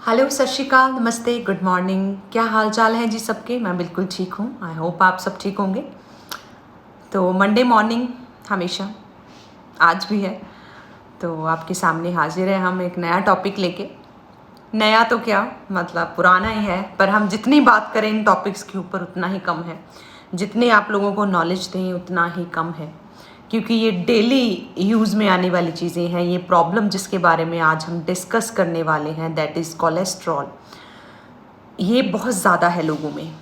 Hello, सत श्री अकाल, नमस्ते, गुड मॉर्निंग। क्या हाल चाल है जी सबके? मैं बिल्कुल ठीक हूँ। आई होप आप सब ठीक होंगे। तो मंडे मॉर्निंग हमेशा, आज भी है, तो आपके सामने हाजिर है हम एक नया टॉपिक लेके। नया तो क्या, मतलब पुराना ही है, पर हम जितनी बात करें इन टॉपिक्स के ऊपर उतना ही कम है। जितने आप लोगों को नॉलेज दें उतना ही कम है, क्योंकि ये डेली यूज़ में आने वाली चीज़ें हैं। ये प्रॉब्लम जिसके बारे में आज हम डिस्कस करने वाले हैं, दैट इज़ कोलेस्ट्रॉल। ये बहुत ज़्यादा है लोगों में।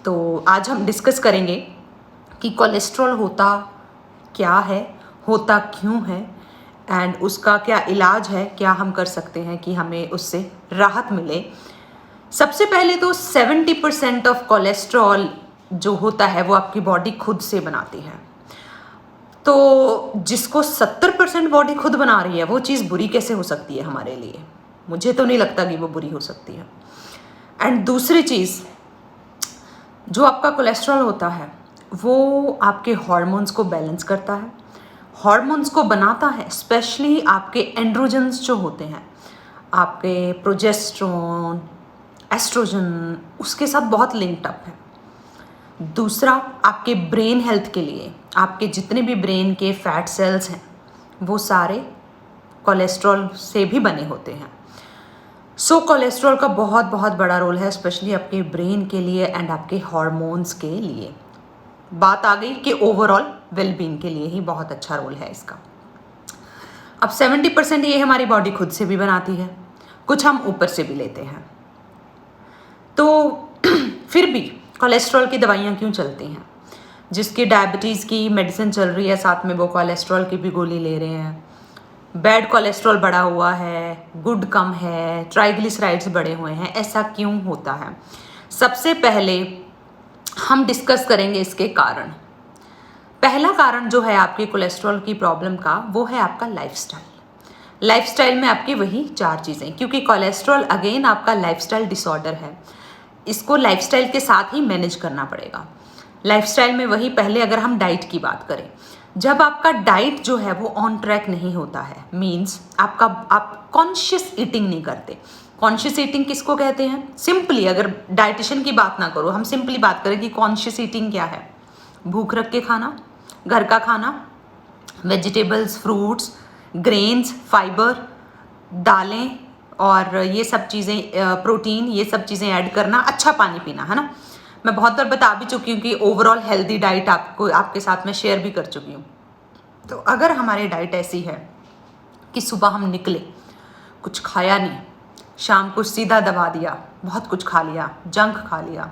तो आज हम डिस्कस करेंगे कि कोलेस्ट्रॉल होता क्या है, होता क्यों है, एंड उसका क्या इलाज है, क्या हम कर सकते हैं कि हमें उससे राहत मिले। सबसे पहले तो 70% ऑफ कोलेस्ट्रॉल जो होता है वो आपकी बॉडी खुद से बनाती है। तो जिसको 70% बॉडी खुद बना रही है वो चीज़ बुरी कैसे हो सकती है हमारे लिए? मुझे तो नहीं लगता कि वो बुरी हो सकती है। एंड दूसरी चीज़, जो आपका कोलेस्ट्रॉल होता है वो आपके हार्मोन्स को बैलेंस करता है, हार्मोन्स को बनाता है। स्पेशली आपके एंड्रोजन्स जो होते हैं, आपके प्रोजेस्टेरोन, एस्ट्रोजन, उसके साथ बहुत लिंक्ड अप है। दूसरा, आपके ब्रेन हेल्थ के लिए आपके जितने भी ब्रेन के फैट सेल्स हैं वो सारे कोलेस्ट्रॉल से भी बने होते हैं। सो कोलेस्ट्रॉल का बहुत बहुत बड़ा रोल है, स्पेशली आपके ब्रेन के लिए एंड आपके हार्मोन्स के लिए। बात आ गई कि ओवरऑल वेलबींग के लिए ही बहुत अच्छा रोल है इसका। अब 70% ये हमारी बॉडी खुद से भी बनाती है, कुछ हम ऊपर से भी लेते हैं। तो फिर भी कोलेस्ट्रॉल की दवाइयाँ क्यों चलती हैं? जिसकी डायबिटीज़ की मेडिसिन चल रही है, साथ में वो कोलेस्ट्रॉल की भी गोली ले रहे हैं। बैड कोलेस्ट्रॉल बढ़ा हुआ है, गुड कम है, ट्राइग्लिसराइड्स बढ़े हुए हैं। ऐसा क्यों होता है? सबसे पहले हम डिस्कस करेंगे इसके कारण। पहला कारण जो है आपके कोलेस्ट्रॉल की प्रॉब्लम का, वो है आपका लाइफस्टाइल। लाइफस्टाइल में आपकी वही 4 चीज़ें, क्योंकि कोलेस्ट्रॉल अगेन आपका लाइफस्टाइल डिसऑर्डर है। इसको लाइफस्टाइल के साथ ही मैनेज करना पड़ेगा। लाइफस्टाइल में वही, पहले अगर हम डाइट की बात करें, जब आपका डाइट जो है वो ऑन ट्रैक नहीं होता है, मीन्स आप कॉन्शियस ईटिंग नहीं करते। कॉन्शियस ईटिंग किसको कहते हैं? सिंपली, अगर डाइटिशियन की बात ना करो, हम सिंपली बात करें कि कॉन्शियस ईटिंग क्या है। भूख रख के खाना, घर का खाना, वेजिटेबल्स, फ्रूट्स, ग्रेन्स, फाइबर, दालें और ये सब चीज़ें, प्रोटीन, ये सब चीज़ें ऐड करना, अच्छा पानी पीना, है ना। मैं बहुत बार बता भी चुकी हूँ कि ओवरऑल हेल्दी डाइट आपके साथ में शेयर भी कर चुकी हूँ। तो अगर हमारी डाइट ऐसी है कि सुबह हम निकले, कुछ खाया नहीं, शाम को सीधा दबा दिया, बहुत कुछ खा लिया, जंक खा लिया,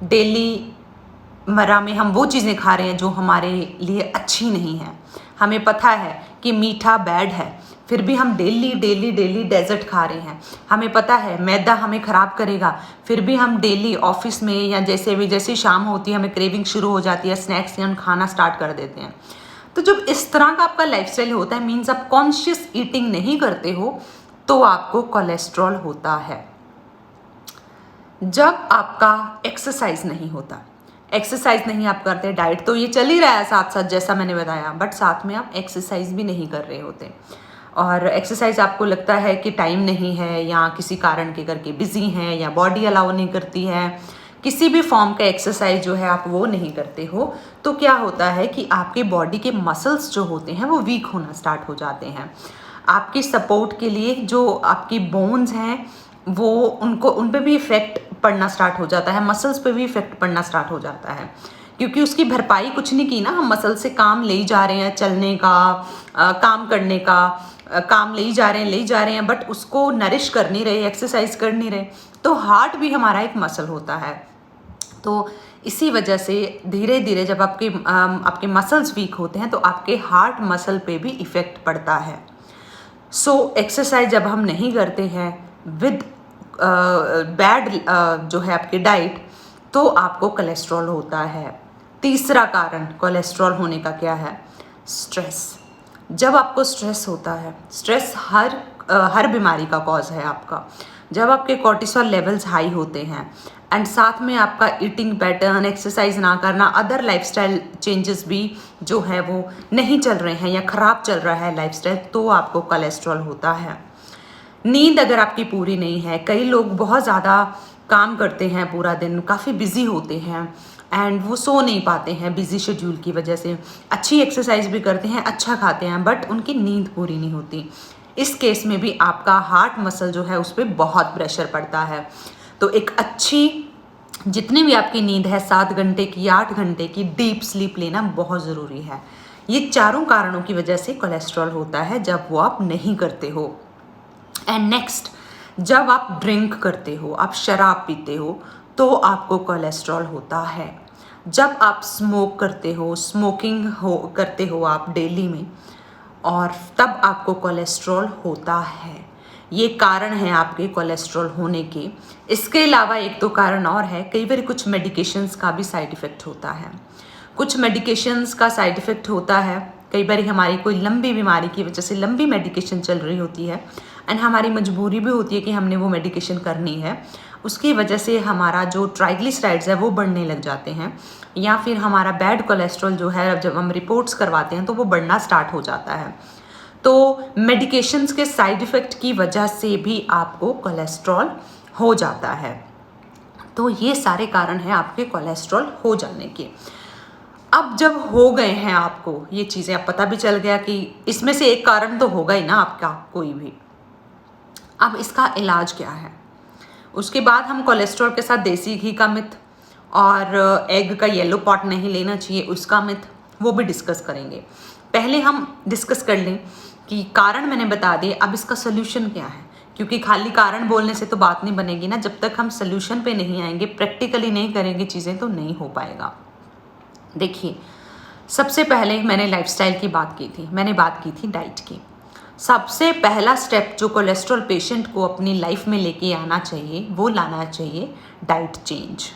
डेली मर्रा में हम वो चीज़ें खा रहे हैं जो हमारे लिए अच्छी नहीं है, हमें पता है कि मीठा बैड है, फिर भी हम डेली डेली डेली डेजर्ट खा रहे हैं, हमें पता है मैदा हमें ख़राब करेगा, फिर भी हम डेली ऑफिस में या जैसे शाम होती है हमें क्रेविंग शुरू हो जाती है, स्नैक्स या हम खाना स्टार्ट कर देते हैं। तो जब इस तरह का आपका लाइफस्टाइल होता है, मीन्स आप कॉन्शियस ईटिंग नहीं करते हो, तो आपको कोलेस्ट्रॉल होता है। जब आपका एक्सरसाइज नहीं होता, एक्सरसाइज नहीं आप करते, डाइट तो ये चल ही रहा है साथ साथ जैसा मैंने बताया, बट साथ में आप एक्सरसाइज भी नहीं कर रहे होते, और एक्सरसाइज आपको लगता है कि टाइम नहीं है या किसी कारण के करके बिजी हैं या बॉडी अलाउ नहीं करती है, किसी भी फॉर्म का एक्सरसाइज जो है आप वो नहीं करते हो, तो क्या होता है कि आपके बॉडी के मसल्स जो होते हैं वो वीक होना स्टार्ट हो जाते हैं। आपकी सपोर्ट के लिए जो आपकी बोन्स हैं वो उन पे भी इफ़ेक्ट पड़ना स्टार्ट हो जाता है, मसल्स पे भी इफ़ेक्ट पड़ना स्टार्ट हो जाता है, क्योंकि उसकी भरपाई कुछ नहीं की ना, हम मसल से काम ले ही जा रहे हैं, चलने का, काम करने का, काम ले ही जा रहे हैं, बट उसको नरिश कर नहीं रहे, एक्सरसाइज कर नहीं रहे। तो हार्ट भी हमारा एक मसल होता है। तो इसी वजह से धीरे धीरे जब आपके मसल्स वीक होते हैं तो आपके हार्ट मसल पे भी इफ़ेक्ट पड़ता है। सो एक्सरसाइज जब हम नहीं करते हैं विद बैड जो है आपकी डाइट, तो आपको कोलेस्ट्रॉल होता है। तीसरा कारण कोलेस्ट्रॉल होने का क्या है? स्ट्रेस। जब आपको स्ट्रेस होता है, स्ट्रेस हर बीमारी का कॉज है आपका। जब आपके कॉर्टिसोल लेवल्स हाई होते हैं एंड साथ में आपका ईटिंग पैटर्न, एक्सरसाइज ना करना, अदर लाइफस्टाइल चेंजेस भी जो है वो नहीं चल रहे हैं या ख़राब चल रहा है लाइफस्टाइल, तो आपको कोलेस्ट्रॉल होता है। नींद अगर आपकी पूरी नहीं है, कई लोग बहुत ज़्यादा काम करते हैं पूरा दिन, काफ़ी बिजी होते हैं एंड वो सो नहीं पाते हैं बिजी शेड्यूल की वजह से, अच्छी एक्सरसाइज भी करते हैं, अच्छा खाते हैं, बट उनकी नींद पूरी नहीं होती। इस केस में भी आपका हार्ट मसल जो है उस पर बहुत प्रेशर पड़ता है। तो एक अच्छी, जितनी भी आपकी नींद है 7 घंटे की, 8 घंटे की डीप स्लीप लेना बहुत ज़रूरी है। ये चारों कारणों की वजह से कोलेस्ट्रॉल होता है जब वो आप नहीं करते हो। एंड नेक्स्ट, जब आप ड्रिंक करते हो, आप शराब पीते हो, तो आपको कोलेस्ट्रॉल होता है। जब आप स्मोक करते हो, करते हो आप डेली में, और तब आपको कोलेस्ट्रॉल होता है। ये कारण है आपके कोलेस्ट्रॉल होने के। इसके अलावा एक दो कारण और है, कई बार कुछ मेडिकेशंस का भी साइड इफ़ेक्ट होता है। कुछ मेडिकेशंस का साइड इफ़ेक्ट होता है, कई बार हमारी कोई लंबी बीमारी की वजह से लंबी मेडिकेशन चल रही होती है एंड हमारी मजबूरी भी होती है कि हमने वो मेडिकेशन करनी है। उसकी वजह से हमारा जो ट्राइग्लिसराइड्स है वो बढ़ने लग जाते हैं, या फिर हमारा बैड कोलेस्ट्रॉल जो है जब हम रिपोर्ट्स करवाते हैं तो वो बढ़ना स्टार्ट हो जाता है। तो मेडिकेशंस के साइड इफ़ेक्ट की वजह से भी आपको कोलेस्ट्रॉल हो जाता है। तो ये सारे कारण हैं आपके कोलेस्ट्रॉल हो जाने के। अब जब हो गए हैं आपको ये चीज़ें, अब पता भी चल गया कि इसमें से एक कारण तो होगा ही ना आपका कोई भी, अब इसका इलाज क्या है। उसके बाद हम कोलेस्ट्रॉल के साथ देसी घी का मिथ और एग का येलो पॉट नहीं लेना चाहिए उसका मिथ, वो भी डिस्कस करेंगे। पहले हम डिस्कस कर लें कि कारण मैंने बता दिए, अब इसका सोल्यूशन क्या है, क्योंकि खाली कारण बोलने से तो बात नहीं बनेगी ना। जब तक हम सोल्यूशन पे नहीं आएंगे, प्रैक्टिकली नहीं करेंगे चीज़ें, तो नहीं हो पाएगा। देखिए, सबसे पहले मैंने लाइफस्टाइल की बात की थी, मैंने बात की थी डाइट की। सबसे पहला स्टेप जो कोलेस्ट्रॉल पेशेंट को अपनी लाइफ में लेके आना चाहिए, वो लाना चाहिए डाइट चेंज।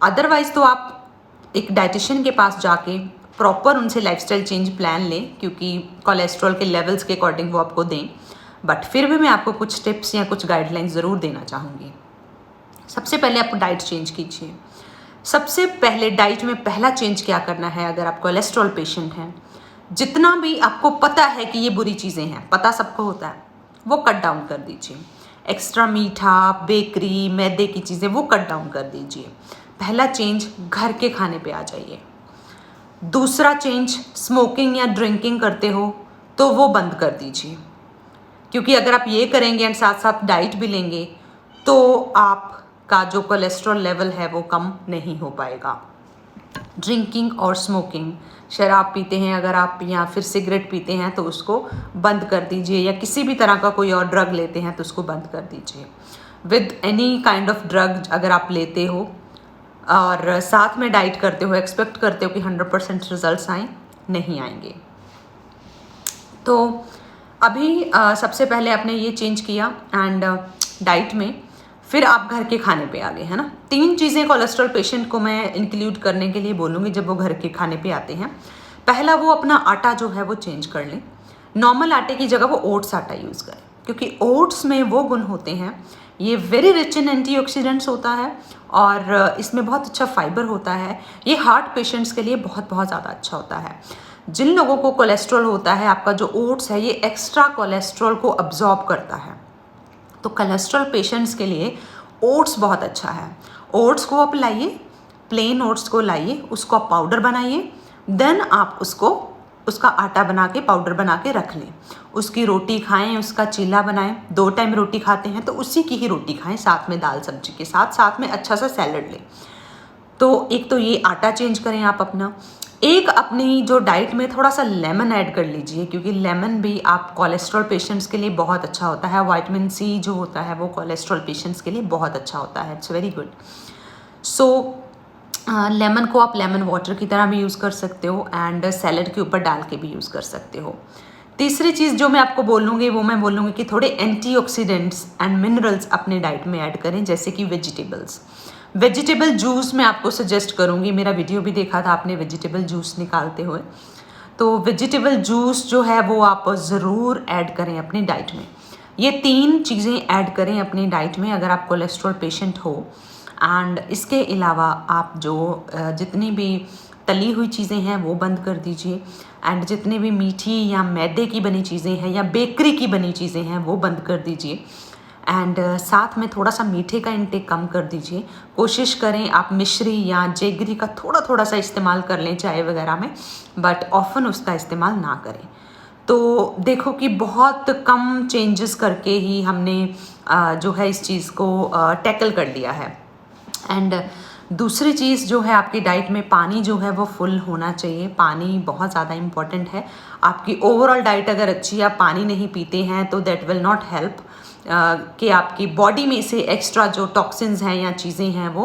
अदरवाइज़ तो आप एक डाइटिशियन के पास जाके प्रॉपर उनसे लाइफस्टाइल चेंज प्लान लें, क्योंकि कोलेस्ट्रॉल के लेवल्स के अकॉर्डिंग वो आपको दें, बट फिर भी मैं आपको कुछ टिप्स या कुछ गाइडलाइंस ज़रूर देना चाहूँगी। सबसे पहले आप डाइट चेंज कीजिए। सबसे पहले डाइट में पहला चेंज क्या करना है, अगर आप कोलेस्ट्रॉल पेशेंट हैं, जितना भी आपको पता है कि ये बुरी चीज़ें हैं, पता सबको होता है, वो कट डाउन कर दीजिए। एक्स्ट्रा मीठा, बेकरी, मैदे की चीज़ें वो कट डाउन कर दीजिए। पहला चेंज घर के खाने पे आ जाइए। दूसरा चेंज, स्मोकिंग या ड्रिंकिंग करते हो तो वो बंद कर दीजिए, क्योंकि अगर आप ये करेंगे एंड साथ साथ डाइट भी लेंगे तो आपका जो कोलेस्ट्रॉल लेवल है वो कम नहीं हो पाएगा। ड्रिंकिंग और स्मोकिंग, शराब पीते हैं अगर आप या फिर सिगरेट पीते हैं तो उसको बंद कर दीजिए, या किसी भी तरह का कोई और ड्रग लेते हैं तो उसको बंद कर दीजिए। With any kind of drug अगर आप लेते हो और साथ में डाइट करते हो, एक्सपेक्ट करते हो कि 100% रिजल्ट्स आएँ, नहीं आएंगे। तो अभी सबसे पहले आपने ये चेंज किया एंड डाइट में, फिर आप घर के खाने पे आ गए, है ना। 3 चीज़ें कोलेस्ट्रॉल पेशेंट को मैं इंक्लूड करने के लिए बोलूँगी जब वो घर के खाने पे आते हैं। पहला, वो अपना आटा जो है वो चेंज कर लें। नॉर्मल आटे की जगह वो ओट्स आटा यूज़ करें, क्योंकि ओट्स में वो गुण होते हैं, ये वेरी रिच इन एंटीऑक्सीडेंट्स होता है और इसमें बहुत अच्छा फाइबर होता है। ये हार्ट पेशेंट्स के लिए बहुत बहुत ज़्यादा अच्छा होता है। जिन लोगों को कोलेस्ट्रॉल होता है, आपका जो ओट्स है ये एक्स्ट्रा कोलेस्ट्रॉल को अब्जॉर्ब करता है, तो कोलेस्ट्रॉल पेशेंट्स के लिए ओट्स बहुत अच्छा है। ओट्स को आप लाइए, प्लेन ओट्स को लाइए, उसको आप पाउडर बनाइए, देन आप उसका आटा बना के पाउडर बना के रख लें। उसकी रोटी खाएं, उसका चीला बनाएं। 2 टाइम रोटी खाते हैं तो उसी की ही रोटी खाएं, साथ में दाल सब्जी के साथ, साथ में अच्छा सा सैलड लें। तो एक तो ये आटा चेंज करें आप अपना। एक अपनी जो डाइट में थोड़ा सा लेमन ऐड कर लीजिए, क्योंकि लेमन भी आप कोलेस्ट्रॉल पेशेंट्स के लिए बहुत अच्छा होता है। विटामिन सी जो होता है वो कोलेस्ट्रॉल पेशेंट्स के लिए बहुत अच्छा होता है, it's very good. So lemon को आप लेमन वाटर की तरह भी यूज़ कर सकते हो एंड सैलड के ऊपर डाल के भी यूज़ कर सकते हो। तीसरी चीज़ जो मैं आपको बोलूँगी वो मैं बोलूँगी कि थोड़े एंटीऑक्सीडेंट्स एंड मिनरल्स अपने डाइट में ऐड करें, जैसे कि वेजिटेबल्स। वेजिटेबल जूस मैं आपको सजेस्ट करूँगी, मेरा वीडियो भी देखा था आपने वेजिटेबल जूस निकालते हुए, तो वेजिटेबल जूस जो है वो आप ज़रूर ऐड करें अपनी डाइट में। ये 3 चीज़ें ऐड करें अपनी डाइट में अगर आप कोलेस्ट्रॉल पेशेंट हो। एंड इसके अलावा आप जो जितनी भी तली हुई चीज़ें हैं वो बंद कर दीजिए, एंड जितने भी मीठी या मैदे की बनी चीज़ें हैं या बेकरी की बनी चीज़ें हैं वो बंद कर दीजिए। एंड साथ में थोड़ा सा मीठे का इंटेक कम कर दीजिए। कोशिश करें आप मिश्री या जेगरी का थोड़ा थोड़ा सा इस्तेमाल कर लें चाय वगैरह में, बट ऑफन उसका इस्तेमाल ना करें। तो देखो कि बहुत कम चेंजेस करके ही हमने जो है इस चीज़ को टैकल कर लिया है। एंड दूसरी चीज़ जो है, आपकी डाइट में पानी जो है वो फुल होना चाहिए। पानी बहुत ज़्यादा इम्पॉर्टेंट है। आपकी ओवरऑल डाइट अगर अच्छी, आप पानी नहीं पीते हैं तो दैट विल नॉट हेल्प कि आपकी बॉडी में से एक्स्ट्रा जो टॉक्सिन्स हैं या चीज़ें हैं वो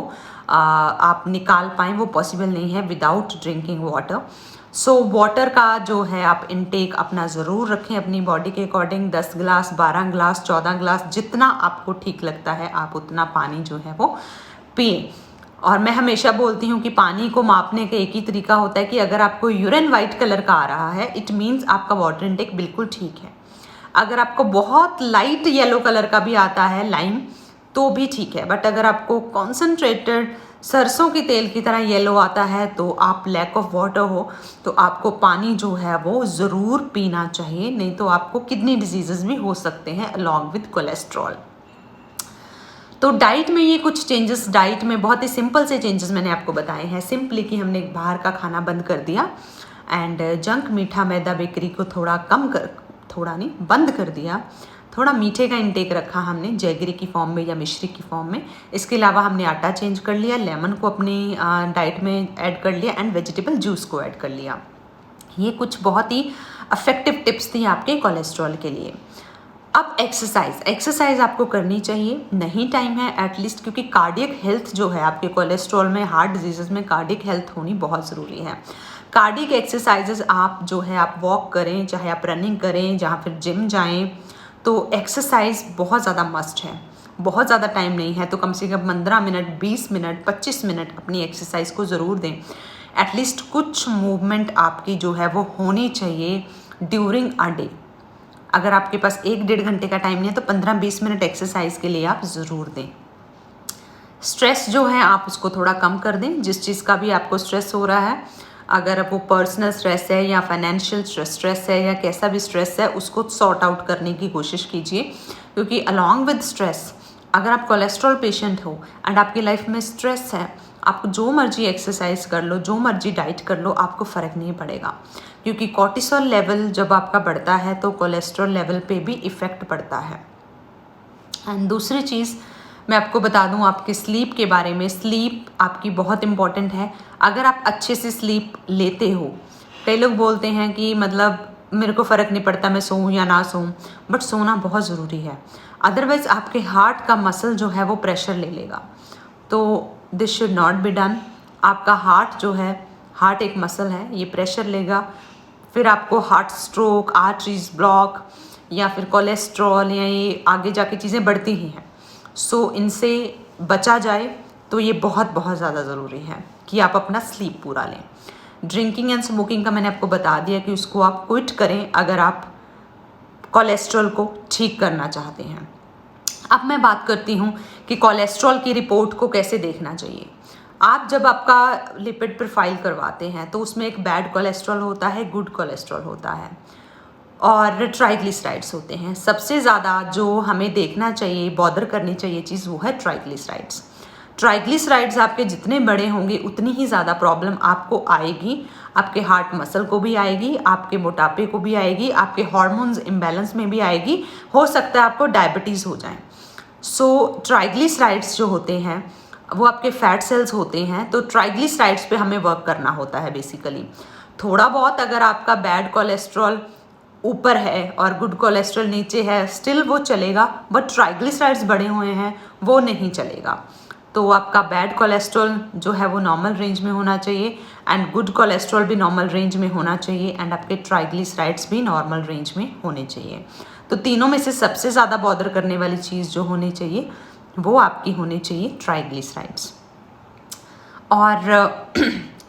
आप निकाल पाएँ, वो पॉसिबल नहीं है without drinking water. So water का जो है आप इनटेक अपना ज़रूर रखें अपनी बॉडी के अकॉर्डिंग। 10 ग्लास, 12 ग्लास, 14 ग्लास, जितना आपको ठीक लगता है आप उतना पानी जो है वो पिए। और मैं हमेशा बोलती हूँ कि पानी को मापने का एक ही तरीका होता है कि अगर आपको यूरिन वाइट कलर का आ रहा है, इट मीन्स आपका वाटर इनटेक बिल्कुल ठीक है। अगर आपको बहुत लाइट येलो कलर का भी आता है, लाइम, तो भी ठीक है। बट अगर आपको कॉन्सेंट्रेटेड सरसों की तेल की तरह येलो आता है तो आप लैक ऑफ वाटर हो, तो आपको पानी जो है वो ज़रूर पीना चाहिए, नहीं तो आपको किडनी डिजीज़ेस भी हो सकते हैं अलॉन्ग विद कोलेस्ट्रॉल। तो डाइट में ये कुछ चेंजेस, डाइट में बहुत ही सिंपल से चेंजेस मैंने आपको बताए हैं। सिंपली कि हमने बाहर का खाना बंद कर दिया, एंड जंक, मीठा, मैदा, बेकरी को थोड़ा नहीं बंद कर दिया। थोड़ा मीठे का इंटेक रखा हमने जैगरी की फॉर्म में या मिश्री की फॉर्म में। इसके अलावा हमने आटा चेंज कर लिया, लेमन को अपनी डाइट में ऐड कर लिया, एंड वेजिटेबल जूस को ऐड कर लिया। ये कुछ बहुत ही इफेक्टिव टिप्स थी आपके कोलेस्ट्रॉल के लिए। अब एक्सरसाइज आपको करनी चाहिए, नहीं टाइम है एटलीस्ट, क्योंकि कार्डियक हेल्थ जो है आपके कोलेस्ट्रॉल में, हार्ट डिजीज़ में कार्डियक हेल्थ होनी बहुत ज़रूरी है। कार्डियक एक्सरसाइजेज आप जो है आप वॉक करें, चाहे आप रनिंग करें, जहाँ फिर जिम जाएं, तो एक्सरसाइज बहुत ज़्यादा मस्ट है। बहुत ज़्यादा टाइम नहीं है तो कम से कम 15 मिनट, 20 मिनट, 25 मिनट अपनी एक्सरसाइज को ज़रूर दें। एटलीस्ट कुछ मूवमेंट आपकी जो है वो होनी चाहिए ड्यूरिंग अ डे। अगर आपके पास 1-1.5 घंटे का टाइम नहीं है तो 15-20 मिनट एक्सरसाइज के लिए आप ज़रूर दें। स्ट्रेस जो है आप उसको थोड़ा कम कर दें, जिस चीज़ का भी आपको स्ट्रेस हो रहा है, अगर वो पर्सनल स्ट्रेस है या फाइनेंशियल स्ट्रेस है या कैसा भी स्ट्रेस है, उसको सॉर्ट आउट करने की कोशिश कीजिए। क्योंकि अलॉन्ग विद स्ट्रेस, अगर आप कोलेस्ट्रॉल पेशेंट हो एंड आपकी लाइफ में स्ट्रेस है, आप जो मर्जी एक्सरसाइज कर लो, जो मर्जी डाइट कर लो, आपको फ़र्क नहीं पड़ेगा। क्योंकि कॉर्टिसोल लेवल जब आपका बढ़ता है तो कोलेस्ट्रॉल लेवल पे भी इफ़ेक्ट पड़ता है। एंड दूसरी चीज़ मैं आपको बता दूं आपके स्लीप के बारे में। स्लीप आपकी बहुत इम्पॉर्टेंट है। अगर आप अच्छे से स्लीप लेते हो, कई लोग बोलते हैं कि मतलब मेरे को फ़र्क नहीं पड़ता मैं सोऊं या ना सोऊं, बट सोना बहुत ज़रूरी है। अदरवाइज़ आपके हार्ट का मसल जो है वो प्रेशर ले लेगा, तो this should not be done. आपका हार्ट जो है, हार्ट एक मसल है, ये प्रेशर लेगा, फिर आपको हार्ट स्ट्रोक, आर्टरीज ब्लॉक या फिर कोलेस्ट्रॉल या ये आगे जाके चीज़ें बढ़ती ही हैं। सो इनसे बचा जाए तो ये बहुत बहुत ज़्यादा ज़रूरी है कि आप अपना स्लीप पूरा लें। ड्रिंकिंग एंड स्मोकिंग का मैंने आपको बता दिया कि उसको आप क्विट करें अगर आप कोलेस्ट्रॉल को ठीक करना चाहते हैं। अब मैं बात करती हूँ कि कोलेस्ट्रॉल की रिपोर्ट को कैसे देखना चाहिए। आप जब आपका लिपिड प्रोफाइल करवाते हैं तो उसमें एक बैड कोलेस्ट्रॉल होता है, गुड कोलेस्ट्रॉल होता है और ट्राइग्लिसराइड्स होते हैं। सबसे ज़्यादा जो हमें देखना चाहिए, बॉदर करनी चाहिए चीज़, वो है ट्राइग्लिसराइड्स। ट्राइग्लिसराइड्स आपके जितने बड़े होंगे उतनी ही ज़्यादा प्रॉब्लम आपको आएगी। आपके हार्ट मसल को भी आएगी, आपके मोटापे को भी आएगी, आपके हार्मोन्स इम्बैलेंस में भी आएगी, हो सकता है आपको डायबिटीज़ हो जाए। सो ट्राइग्लिसराइड्स जो होते हैं वो आपके फैट सेल्स होते हैं, तो ट्राइग्लिसराइड्स पे हमें वर्क करना होता है बेसिकली। थोड़ा बहुत अगर आपका बैड कोलेस्ट्रॉल ऊपर है और गुड कोलेस्ट्रॉल नीचे है, स्टिल वो चलेगा, बट ट्राइग्लिसराइड्स बढ़े हुए हैं वो नहीं चलेगा। तो आपका बैड कोलेस्ट्रॉल जो है वो नॉर्मल रेंज में होना चाहिए एंड गुड कोलेस्ट्रॉल भी नॉर्मल रेंज में होना चाहिए एंड आपके ट्राइग्लिसराइड्स भी नॉर्मल रेंज में होने चाहिए। तो तीनों में से सबसे ज़्यादा बॉदर करने वाली चीज़ जो होनी चाहिए वो आपकी होनी चाहिए ट्राइग्लिसराइड्स। और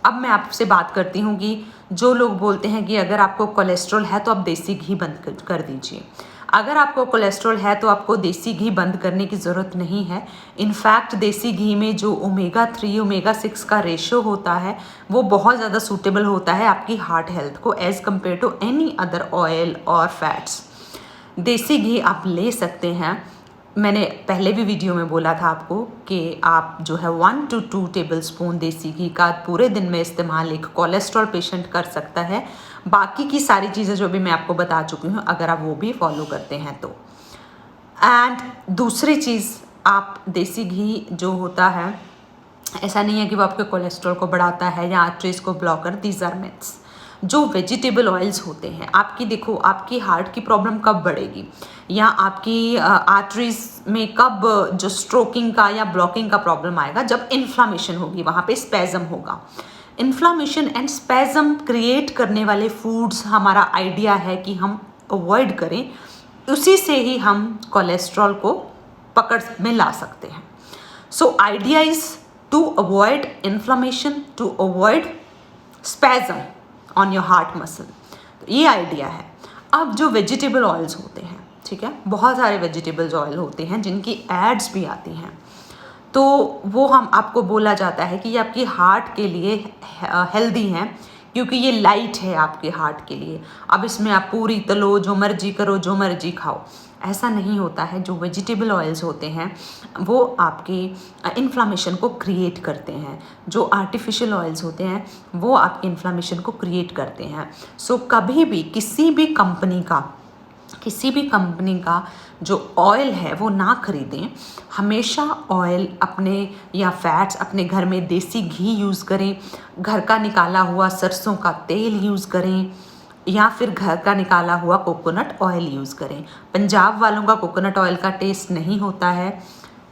अब मैं आपसे बात करती हूँ कि जो लोग बोलते हैं कि अगर आपको कोलेस्ट्रॉल है तो आप देसी घी बंद कर दीजिए। अगर आपको कोलेस्ट्रॉल है तो आपको देसी घी बंद करने की ज़रूरत नहीं है। इनफैक्ट देसी घी में जो ओमेगा 3 ओमेगा 6 का रेशो होता है वो बहुत ज़्यादा सूटेबल होता है आपकी हार्ट हेल्थ को as compare to any other oil और फैट्स। देसी घी आप ले सकते हैं। मैंने पहले भी वीडियो में बोला था आपको कि आप जो है 1 to 2 टेबलस्पून देसी घी का पूरे दिन में इस्तेमाल एक कोलेस्ट्रॉल पेशेंट कर सकता है। बाकी की सारी चीज़ें जो भी मैं आपको बता चुकी हूँ अगर आप वो भी फॉलो करते हैं तो। एंड दूसरी चीज़, आप देसी घी जो होता है ऐसा नहीं है कि वो आपके कोलेस्ट्रॉल को बढ़ाता है या आर्टरीज को ब्लॉक कर, दीज आर मिथ्स। जो वेजिटेबल ऑयल्स होते हैं आपकी, देखो आपकी हार्ट की प्रॉब्लम कब बढ़ेगी या आपकी आर्टरीज में कब जो स्ट्रोकिंग का या ब्लॉकिंग का प्रॉब्लम आएगा, जब इन्फ्लामेशन होगी, वहाँ पे स्पैज़म होगा। इन्फ्लामेशन एंड स्पैज़म क्रिएट करने वाले फूड्स हमारा आइडिया है कि हम अवॉइड करें, उसी से ही हम कोलेस्ट्रॉल को पकड़ में ला सकते हैं। So idea is to avoid inflammation, to avoid spasm on your heart muscle. तो ये आइडिया है। अब जो वेजिटेबल ऑयल्स होते हैं, ठीक है, बहुत सारे वेजिटेबल्स ऑयल होते हैं जिनकी एड्स भी आती हैं, तो वो हम आपको बोला जाता है कि ये आपकी हार्ट के लिए हेल्दी हैं क्योंकि ये लाइट है आपके हार्ट के लिए। अब इसमें आप पूरी तलो, जो मर्जी करो, जो मर्जी खाओ, ऐसा नहीं होता है। जो वेजिटेबल ऑयल्स होते हैं वो आपके इन्फ्लामेशन को क्रिएट करते हैं। जो आर्टिफिशियल ऑयल्स होते हैं वो आपके इन्फ्लामेशन को क्रिएट करते हैं। सो कभी भी किसी भी कंपनी का जो ऑयल है वो ना खरीदें। हमेशा ऑयल अपने या फैट्स अपने घर में देसी घी यूज़ करें, घर का निकाला हुआ सरसों का तेल यूज़ करें या फिर घर का निकाला हुआ कोकोनट ऑयल यूज़ करें। पंजाब वालों का कोकोनट ऑयल का टेस्ट नहीं होता है,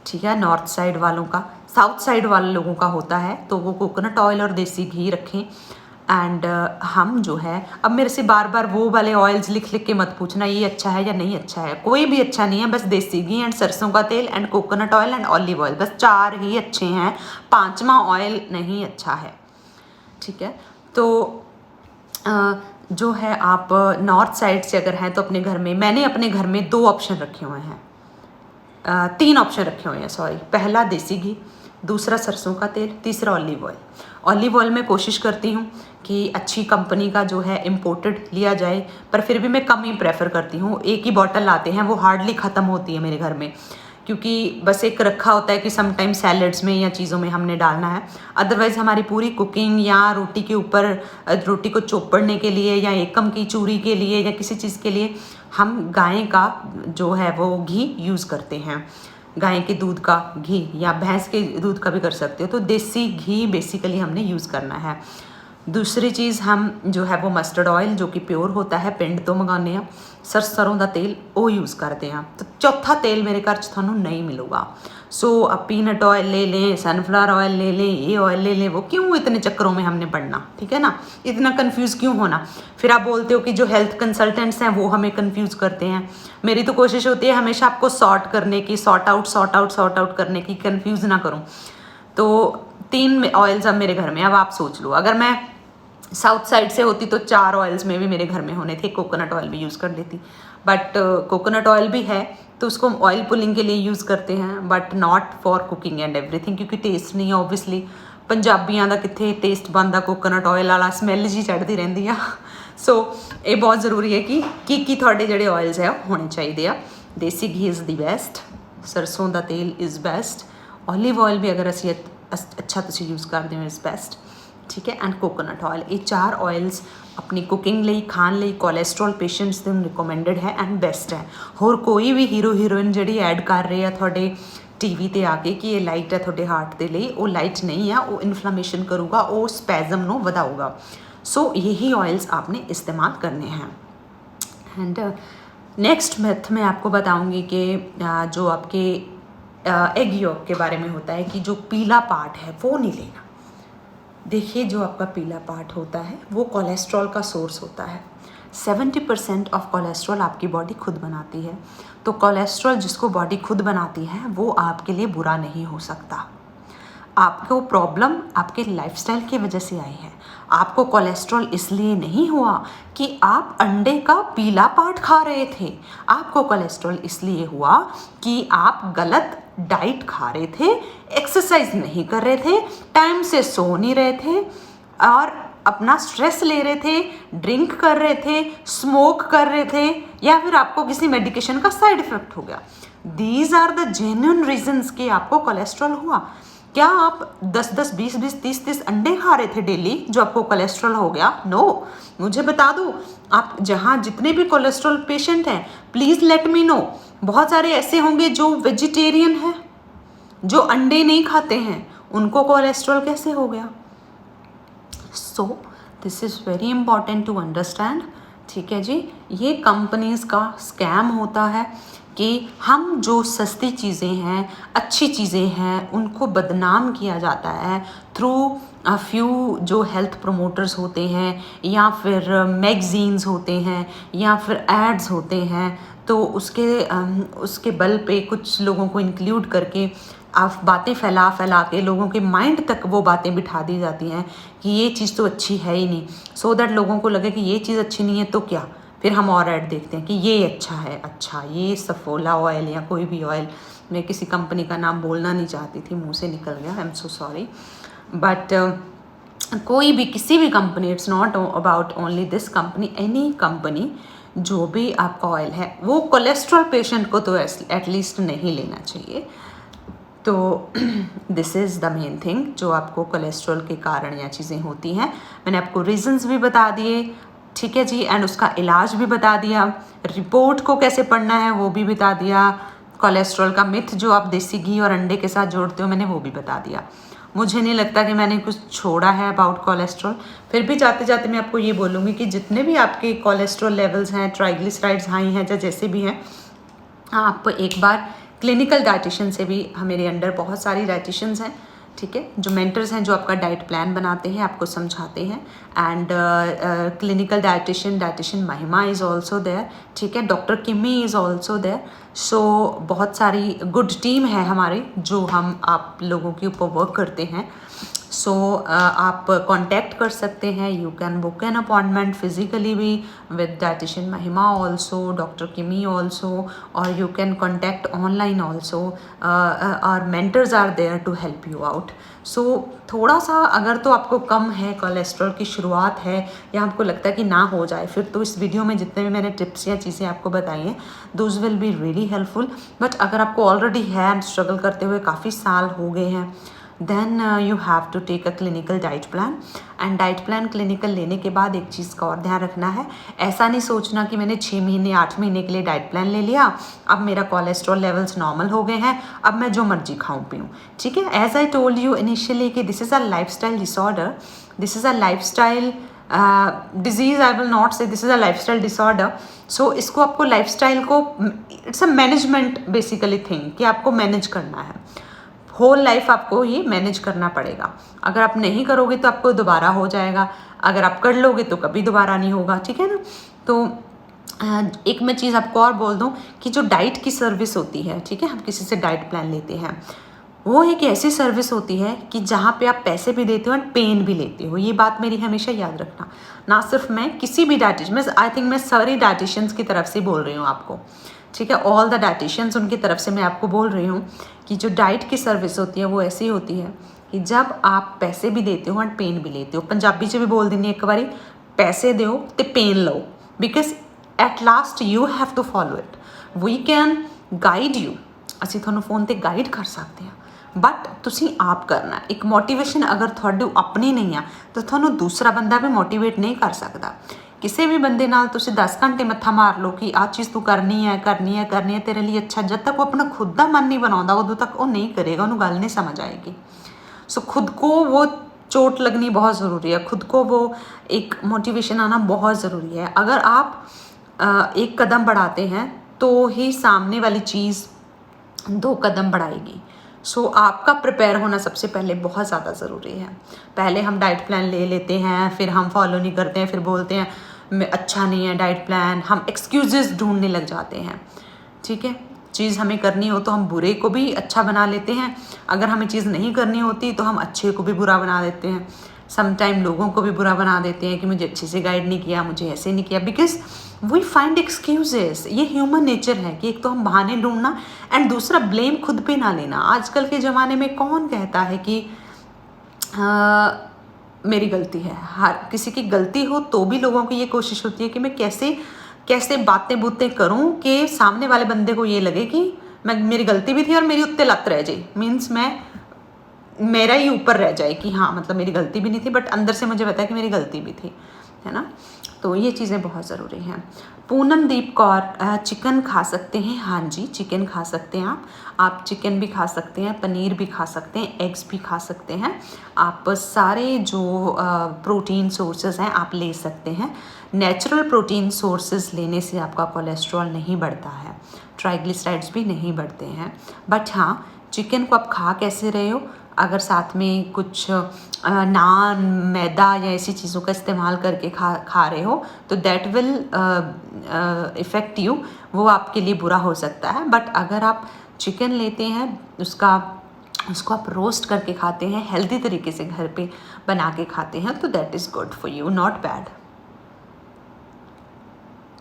ठीक है, नॉर्थ साइड वालों का, साउथ साइड वाले लोगों का होता है, तो वो कोकोनट ऑयल और देसी घी रखें। एंड हम जो है, अब मेरे से बार बार वो वाले ऑयल्स लिख लिख के मत पूछना ये अच्छा है या नहीं अच्छा है, कोई भी अच्छा नहीं है, बस देसी घी एंड सरसों का तेल and coconut oil and olive oil, बस 4 ही अच्छे हैं, 5वां ऑयल नहीं अच्छा है, ठीक है। तो जो है आप नॉर्थ साइड से अगर हैं तो अपने घर में, मैंने अपने घर में 2 ऑप्शन रखे हुए हैं, 3 ऑप्शन रखे हुए हैं, सॉरी। पहला देसी घी, दूसरा सरसों का तेल, तीसरा ऑलिव ऑयल। ऑलिव ऑयल में कोशिश करती हूँ कि अच्छी कंपनी का जो है इम्पोर्टेड लिया जाए, पर फिर भी मैं कम ही प्रेफर करती हूँ। एक ही बॉटल लाते हैं, वो हार्डली ख़त्म होती है मेरे घर में, क्योंकि बस एक रखा होता है कि समटाइम सैलड्स में या चीज़ों में हमने डालना है। अदरवाइज़ हमारी पूरी कुकिंग या रोटी के ऊपर, रोटी को चोपड़ने के लिए या एकम की चूरी के लिए या किसी चीज़ के लिए हम गाय का जो है वो घी यूज़ करते हैं। गाय के दूध का घी या भैंस के दूध का भी कर सकते हो। तो देसी घी बेसिकली हमने यूज़ करना है। दूसरी चीज़ हम जो है वो मस्टर्ड ऑयल जो कि प्योर होता है, पिंड तो मंगाने हैं, सरसों का तेल वो यूज़ करते हैं। तो चौथा तेल मेरे घर थानू नहीं मिलूगा। सो अब पीनट ऑयल ले लें, सनफ्लावर ऑयल ले लें, ये ऑयल ले लें, वो क्यों इतने चक्करों में हमने पड़ना, ठीक है ना, इतना कंफ्यूज क्यों होना। फिर आप बोलते हो कि जो हेल्थ कंसल्टेंट्स हैं वो हमें कंफ्यूज करते हैं। मेरी तो कोशिश होती है हमेशा आपको सॉर्ट करने की, सॉर्ट आउट करने की, कंफ्यूज ना करूँ। तो 3 ऑयल्स अब मेरे घर में। अब आप सोच लो, अगर मैं साउथ साइड से होती तो 4 ऑयल्स में भी मेरे घर में होने थे, कोकोनट ऑयल भी यूज़ कर लेती। बट कोकोनट ऑयल भी है तो उसको ऑयल पुलिंग के लिए यूज़ करते हैं, but not for cooking and everything, क्योंकि टेस्ट नहीं है ऑब्वियसली। पंजाबियों का कितने टेस्ट बनता कोकोनट ऑयल वाला, स्मैल जी चढ़ती रहती है। सो ये बहुत ज़रूरी है कि थोड़े जोड़े ऑयल्स है होने चाहिए। देसी घी इज़ दी बेस्ट, सरसों का तेल इज़ बेस्ट, ऑलिव ऑयल भी अगर असी अच्छा तुम यूज़ करते हो इज़ बेस्ट, ठीक है, एंड कोकोनट ऑयल। ये 4 ऑयल्स अपनी कुकिंग ਲਈ खाण ਲਈ कोलेस्ट्रॉल पेशेंट्स ਨੂੰ रिकमेंडेड है एंड बेस्ट है। होर कोई भी हीरो हीरोइन जी ऐड कर रहे हैं थोड़े टीवी ते आके कि ये लाइट है थोड़े हार्ट के लिए, वो लाइट नहीं है, वो इन्फ्लामेशन करूँगा, वो स्पैज़म ਨੂੰ ਵਧਾਊਗਾ। सो यही ऑयल्स आपने इस्तेमाल करने हैं। एंड नेक्स्ट मेथ मैं आपको बताऊँगी कि जो आपके एग यॉक के बारे में होता है कि जो पीला पार्ट है वो नहीं लेना। देखिए जो आपका पीला पार्ट होता है वो कोलेस्ट्रॉल का सोर्स होता है। 70% ऑफ कोलेस्ट्रॉल आपकी बॉडी खुद बनाती है। तो कोलेस्ट्रॉल जिसको बॉडी खुद बनाती है वो आपके लिए बुरा नहीं हो सकता। आपको प्रॉब्लम आपके लाइफस्टाइल की वजह से आई है। आपको कोलेस्ट्रॉल इसलिए नहीं हुआ कि आप अंडे का पीला पार्ट खा रहे थे, आपको कोलेस्ट्रॉल इसलिए हुआ कि आप गलत डाइट खा रहे थे, एक्सरसाइज नहीं कर रहे थे, टाइम से सो नहीं रहे थे और अपना स्ट्रेस ले रहे थे, ड्रिंक कर रहे थे, स्मोक कर रहे थे, या फिर आपको किसी मेडिकेशन का साइड इफेक्ट हो गया। These are the genuine reasons कि आपको कोलेस्ट्रॉल हुआ। क्या आप 10-10, 20-20, 30-30 अंडे खा रहे थे डेली जो आपको कोलेस्ट्रॉल हो गया? नो। मुझे बता दो, आप जहाँ जितने भी कोलेस्ट्रॉल पेशेंट हैं, प्लीज़ लेट मी नो। बहुत सारे ऐसे होंगे जो वेजिटेरियन हैं, जो अंडे नहीं खाते हैं, उनको कोलेस्ट्रॉल कैसे हो गया? So this is very important to understand. ठीक है जी, ये कंपनीज़ का स्कैम होता है कि हम जो सस्ती चीज़ें हैं, अच्छी चीज़ें हैं, उनको बदनाम किया जाता है थ्रू अ फ्यू जो हेल्थ प्रमोटर्स होते हैं, या फिर मैगज़ीन्स होते हैं, या फिर एड्स होते हैं। तो उसके बल पे कुछ लोगों को इंक्लूड करके आप बातें फैला फैला के लोगों के माइंड तक वो बातें बिठा दी जाती हैं कि ये चीज़ तो अच्छी है ही नहीं, सो दैट लोगों को लगे कि ये चीज़ अच्छी नहीं है तो क्या। फिर हम और ऐड देखते हैं कि ये अच्छा है, अच्छा ये सफोला ऑयल या कोई भी ऑयल, मैं किसी कंपनी का नाम बोलना नहीं चाहती थी, मुंह से निकल गया, आई एम सो सॉरी। बट कोई भी किसी भी company, it's not about only this company, any company, जो भी आपका ऑयल है वो कोलेस्ट्रॉल पेशेंट को तो एटलीस्ट नहीं लेना चाहिए। तो this is the main thing जो आपको कोलेस्ट्रॉल के कारण या चीज़ें होती हैं। मैंने आपको रीजंस भी बता दिए, ठीक है जी, एंड उसका इलाज भी बता दिया, रिपोर्ट को कैसे पढ़ना है वो भी बता दिया, कोलेस्ट्रॉल का मिथ जो आप देसी घी और अंडे के साथ जोड़ते हो मैंने वो भी बता दिया। मुझे नहीं लगता कि मैंने कुछ छोड़ा है अबाउट कोलेस्ट्रॉल। फिर भी जाते जाते मैं आपको ये बोलूँगी कि जितने भी आपके कोलेस्ट्रॉल लेवल्स हैं, ट्राइग्लिसराइड्स हाई हैं या जैसे भी हैं, आप एक बार क्लिनिकल डाइटिशियन से भी, मेरे अंडर बहुत सारी डाइटिशियंस हैं, ठीक है, जो मेंटर्स हैं, जो आपका डाइट प्लान बनाते हैं, आपको समझाते हैं। एंड क्लिनिकल डाइटिशियन महिमा इज़ ऑल्सो देयर, ठीक है, डॉक्टर किमी इज़ ऑल्सो देयर। सो बहुत सारी गुड टीम है हमारी जो हम आप लोगों के ऊपर वर्क करते हैं। सो आप कांटेक्ट कर सकते हैं, you can book an appointment physically भी with dietitian Mahima also, doctor Kimi also, और you can contact online also. Our mentors are there to help you out. So थोड़ा सा अगर तो आपको कम है, कोलेस्ट्रॉल की शुरुआत है, या आपको लगता है कि ना हो जाए, फिर तो इस वीडियो में जितने भी मैंने टिप्स या चीज़ें आपको बताई हैं those will be really helpful. But अगर आपको ऑलरेडी है एंड स्ट्रगल करते हुए काफ़ी साल हो गए हैं, then you have to take a clinical diet plan. And diet plan clinical लेने के बाद एक चीज़ का और ध्यान रखना है, ऐसा नहीं सोचना कि मैंने 6 महीने 8 महीने के लिए डाइट प्लान ले लिया, अब मेरा कोलेस्ट्रॉल लेवल्स नॉर्मल हो गए हैं, अब मैं जो मर्जी खाऊं पीऊँ, ठीक है। As I told you initially कि this is a lifestyle disorder, this is a lifestyle disease, I will not say this is a lifestyle disorder. So इसको आपको लाइफस्टाइल को, it's a management basically thing कि आपको manage करना है, whole life आपको ये मैनेज करना पड़ेगा। अगर आप नहीं करोगे तो आपको दोबारा हो जाएगा, अगर आप कर लोगे तो कभी दोबारा नहीं होगा, ठीक है ना। तो एक मैं चीज़ आपको और बोल दूं कि जो डाइट की सर्विस होती है, ठीक है, हम किसी से डाइट प्लान लेते हैं, वो एक ऐसी सर्विस होती है कि जहाँ पे आप पैसे भी देते हो एंड पेन भी लेते हो। ये बात मेरी हमेशा याद रखना, ना सिर्फ मैं, किसी भी डाइटिशियन, आई थिंक मैं सारी डाइटिशियंस की तरफ से बोल रही हूँ आपको, ठीक है, ऑल द डाइटिशियंस, उनकी तरफ से मैं आपको बोल रही हूँ कि जो डाइट की सर्विस होती है वो ऐसी होती है कि जब आप पैसे भी देते हो एंड पेन भी लेते हो। पंजाबी च भी बोल देनी एक बारी, पैसे दो तो पेन लो, because at last you have to follow it. We can guide you, ਅਸੀਂ ਤੁਹਾਨੂੰ फ़ोन ਤੇ गाइड कर सकते हैं, बट ਤੁਸੀਂ आप करना। एक मोटिवेशन अगर ਤੁਹਾਡੀ अपनी नहीं है तो ਤੁਹਾਨੂੰ दूसरा बंदा भी मोटिवेट नहीं कर सकता। किसी भी बंदे नाल तुसी 10 घंटे मत्था मार लो कि आ चीज़ तू करनी है करनी है करनी है, तेरे लिए अच्छा, जब तक वो अपना खुद का मन नहीं बनाता उदों तक वो नहीं करेगा, उन्होंने गल नहीं समझ आएगी। सो खुद को वो चोट लगनी बहुत ज़रूरी है, खुद को वो एक मोटिवेशन आना बहुत ज़रूरी है। अगर आप एक कदम बढ़ाते हैं तो ही सामने वाली चीज़ 2 कदम बढ़ाएगी। सो आपका प्रिपेयर होना सबसे पहले बहुत ज़्यादा ज़रूरी है। पहले हम डाइट प्लान ले लेते हैं, फिर हम फॉलो नहीं करते हैं, फिर बोलते हैं अच्छा नहीं है डाइट प्लान, हम एक्सक्यूज़ेस ढूंढने लग जाते हैं, ठीक है। चीज़ हमें करनी हो तो हम बुरे को भी अच्छा बना लेते हैं, अगर हमें चीज़ नहीं करनी होती तो हम अच्छे को भी बुरा बना देते हैं। सम टाइम लोगों को भी बुरा बना देते हैं कि मुझे अच्छे से गाइड नहीं किया, मुझे ऐसे नहीं किया, बिकॉज वी फाइंड एक्सक्यूजेस। ये ह्यूमन नेचर है कि एक तो हम बहाने ढूंढना एंड दूसरा ब्लेम खुद पे ना लेना। आजकल के ज़माने में कौन कहता है कि मेरी गलती है? हर किसी की गलती हो तो भी लोगों की ये कोशिश होती है कि मैं कैसे कैसे बातें बूतें करूं कि सामने वाले बंदे को ये लगे कि मेरी गलती भी थी और मेरी उत्ते लत रह जाए, मीन्स मेरा ही ऊपर रह जाए कि हाँ मतलब मेरी गलती भी नहीं थी, बट अंदर से मुझे पता है कि मेरी गलती भी थी, है ना। तो ये चीज़ें बहुत ज़रूरी हैं। पूनमदीप कौर, चिकन खा सकते हैं? हाँ जी, चिकन खा सकते हैं आप चिकन भी खा सकते हैं, पनीर भी खा सकते हैं, एग्स भी खा सकते हैं। आप सारे जो प्रोटीन सोर्सेज हैं आप ले सकते हैं। नेचुरल प्रोटीन सोर्सेज लेने से आपका कोलेस्ट्रॉल नहीं बढ़ता है, ट्राइग्लिसराइड्स भी नहीं बढ़ते हैं। बट हाँ, चिकन को आप खा कैसे रहे हो? अगर साथ में कुछ नान, मैदा या ऐसी चीज़ों का इस्तेमाल करके खा रहे हो तो दैट विल इफ़ेक्ट यू, वो आपके लिए बुरा हो सकता है। बट अगर आप चिकन लेते हैं, उसको आप रोस्ट करके खाते हैं, हेल्दी तरीके से घर पे बना के खाते हैं, तो that is good for you, not bad.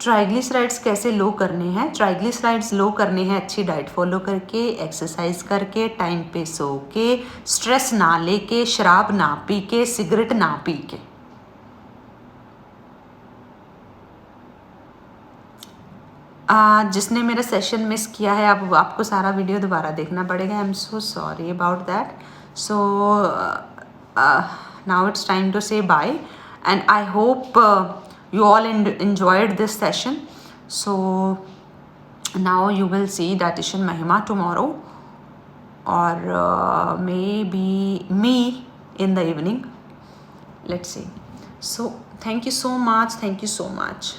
Triglycerides कैसे लो करने हैं? ट्राइग्लिसराइड्स लो करने हैं अच्छी डाइट फॉलो करके, एक्सरसाइज करके, टाइम पे सो के, स्ट्रेस ना लेके, शराब ना पी के, सिगरेट ना पी के। जिसने मेरा सेशन मिस किया है, अब आपको सारा वीडियो दोबारा देखना पड़ेगा। I am so sorry about that. So now it's time to say bye and I hope you all enjoyed this session. So now you will see dietitian Mahima tomorrow, or maybe me in the evening. Let's see. So thank you so much.